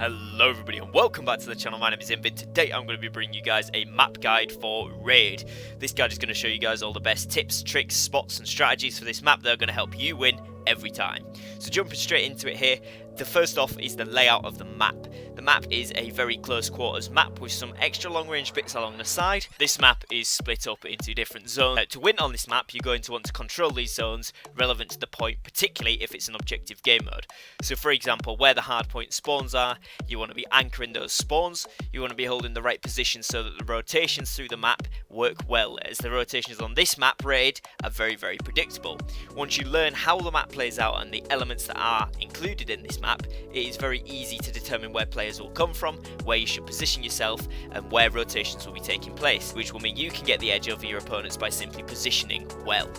Hello everybody and welcome back to the channel. My name is Invin. Today I'm going to be bringing you guys a map guide for Raid. This guide is going to show you guys all the best tips, tricks, spots and strategies for this map that are going to help you win every time. So jumping straight into it here, the first off is the layout of the map. The map is a very close quarters map with some extra long range bits along the side. This map is split up into different zones. To win on this map, you're going to want to control these zones relevant to the point, particularly if it's an objective game mode. So for example, where the hardpoint spawns are, you want to be anchoring those spawns. You want to be holding the right position so that the rotations through the map work well, as the rotations on this map Raid are very predictable. Once you learn how the map plays out and the elements that are included in this map, it is very easy to determine where players will come from, where you should position yourself, and where rotations will be taking place, which will mean you can get the edge over your opponents by simply positioning well.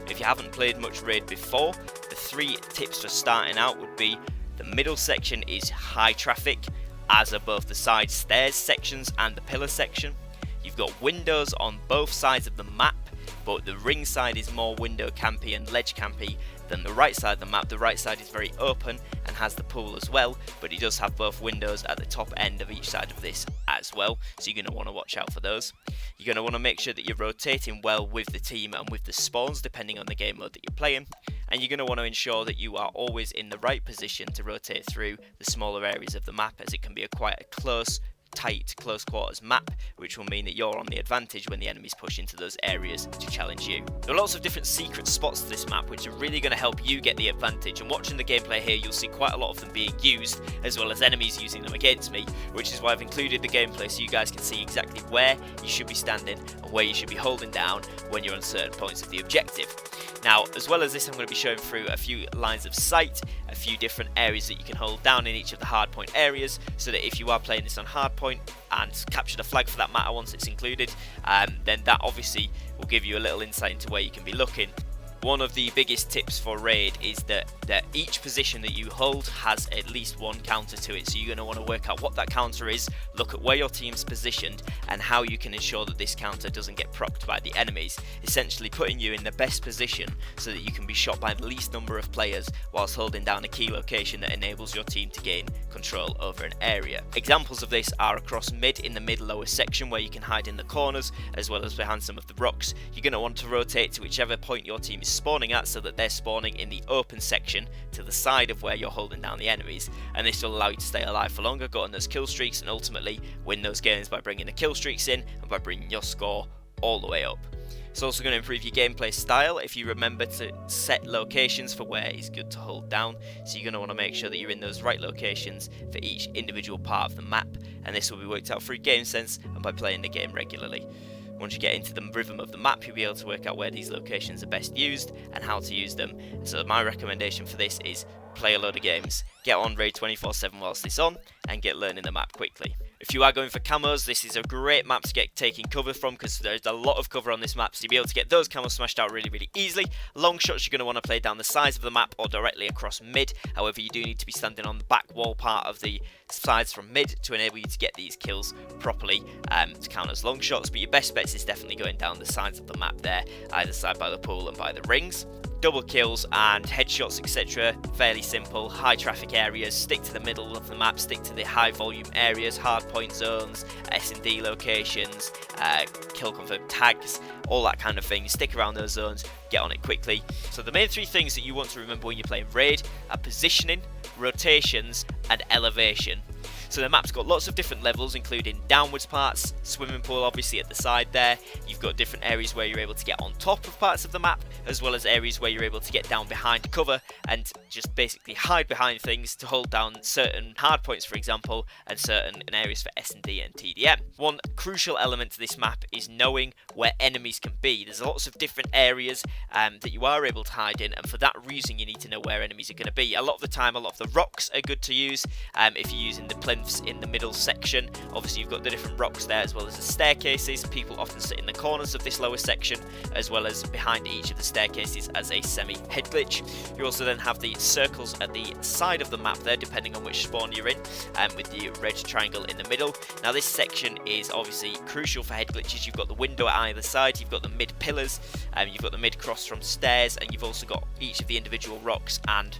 If you haven't played much Raid before, the 3 tips for starting out would be: the middle section is high traffic, as are both the side stairs sections and the pillar section. You've got windows on both sides of the map, but the ring side is more window campy and ledge campy than the right side of the map. The right side is very open and has the pool as well, but it does have both windows at the top end of each side of this as well, so you're going to want to watch out for those. You're going to want to make sure that you're rotating well with the team and with the spawns depending on the game mode that you're playing, and you're going to want to ensure that you are always in the right position to rotate through the smaller areas of the map, as it can be quite a tight close quarters map, which will mean that you're on the advantage when the enemies push into those areas to challenge you. There are lots of different secret spots to this map which are really going to help you get the advantage, and watching the gameplay here you'll see quite a lot of them being used, as well as enemies using them against me, which is why I've included the gameplay so you guys can see exactly where you should be standing and where you should be holding down when you're on certain points of the objective. Now, as well as this, I'm going to be showing through a few lines of sight, a few different areas that you can hold down in each of the hardpoint areas, so that if you are playing this on hardpoint and capture the flag for that matter once it's included, then that obviously will give you a little insight into where you can be looking. One of the biggest tips for Raid is that each position that you hold has at least one counter to it, so you're going to want to work out what that counter is, look at where your team's positioned and how you can ensure that this counter doesn't get procced by the enemies, essentially putting you in the best position so that you can be shot by the least number of players whilst holding down a key location that enables your team to gain control over an area. Examples of this are across mid in the mid lower section, where you can hide in the corners as well as behind some of the rocks. You're going to want to rotate to whichever point your team is spawning at, so that they're spawning in the open section to the side of where you're holding down the enemies, and this will allow you to stay alive for longer, go on those kill streaks, and ultimately win those games by bringing the kill streaks in and by bringing your score all the way up. It's also going to improve your gameplay style if you remember to set locations for where it's good to hold down, so you're going to want to make sure that you're in those right locations for each individual part of the map, and this will be worked out through game sense and by playing the game regularly. Once you get into the rhythm of the map, you'll be able to work out where these locations are best used and how to use them. So my recommendation for this is play a load of games, get on Raid 24/7 whilst it's on, and get learning the map quickly. If you are going for camos, this is a great map to get taking cover from, because there's a lot of cover on this map, so you'll be able to get those camos smashed out really easily. Long shots you're going to want to play down the sides of the map or directly across mid. However, you do need to be standing on the back wall part of the sides from mid to enable you to get these kills properly to count as long shots, but your best bets is definitely going down the sides of the map there, either side by the pool and by the rings. Double kills and headshots, etc. Fairly simple. High traffic areas, stick to the middle of the map, stick to the high volume areas, hardpoint zones, S&D locations, kill confirm tags, all that kind of thing. Stick around those zones, get on it quickly. So the main 3 things that you want to remember when you're playing Raid are positioning, rotations and elevation. So the map's got lots of different levels, including downwards parts, swimming pool obviously at the side there. You've got different areas where you're able to get on top of parts of the map, as well as areas where you're able to get down behind cover and just basically hide behind things to hold down certain hardpoints, for example, and certain areas for S&D and TDM. One crucial element to this map is knowing where enemies can be. There's lots of different areas that you are able to hide in, and for that reason you need to know where enemies are going to be. A lot of the time, a lot of the rocks are good to use if you're using the plinths in the middle section. Obviously you've got the different rocks there, as well as the staircases. People often sit in the corners of this lower section, as well as behind each of the staircases as a semi-head glitch. You also then have the circles at the side of the map there, depending on which spawn you're in, with the red triangle in the middle. Now this section is obviously crucial for head glitches. You've got the window at either side, you've got the mid pillars, you've got the mid cross from stairs, and you've also got each of the individual rocks and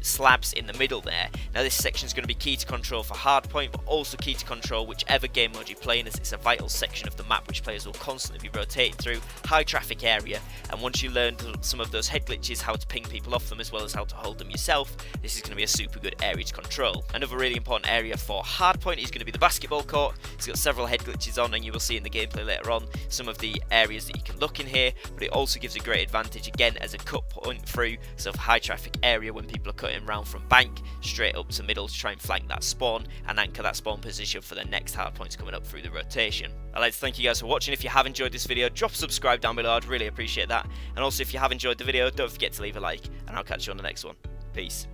slabs in the middle there. Now this section is going to be key to control for hardpoint, but also key to control whichever game mode you're playing, as it's a vital section of the map which players will constantly be rotating through. High traffic area, and once you learn some of those head glitches, how to ping people off them as well as how to hold them yourself, this is going to be a super good area to control. Another really important area for hardpoint is going to be the basketball court. It's got several head glitches on, and you will see in the gameplay later on some of the areas that you can look in here, but it also gives a great advantage again as a cut point through sort of high traffic area when people are cutting around from bank straight up to middle to try and flank that spawn and anchor that spawn position for the next hard points coming up through the rotation. I'd like to thank you guys for watching. If you have enjoyed this video, drop a subscribe down below, I'd really appreciate that. And also if you have enjoyed the video, don't forget to leave a like, and I'll catch you on the next one. Peace.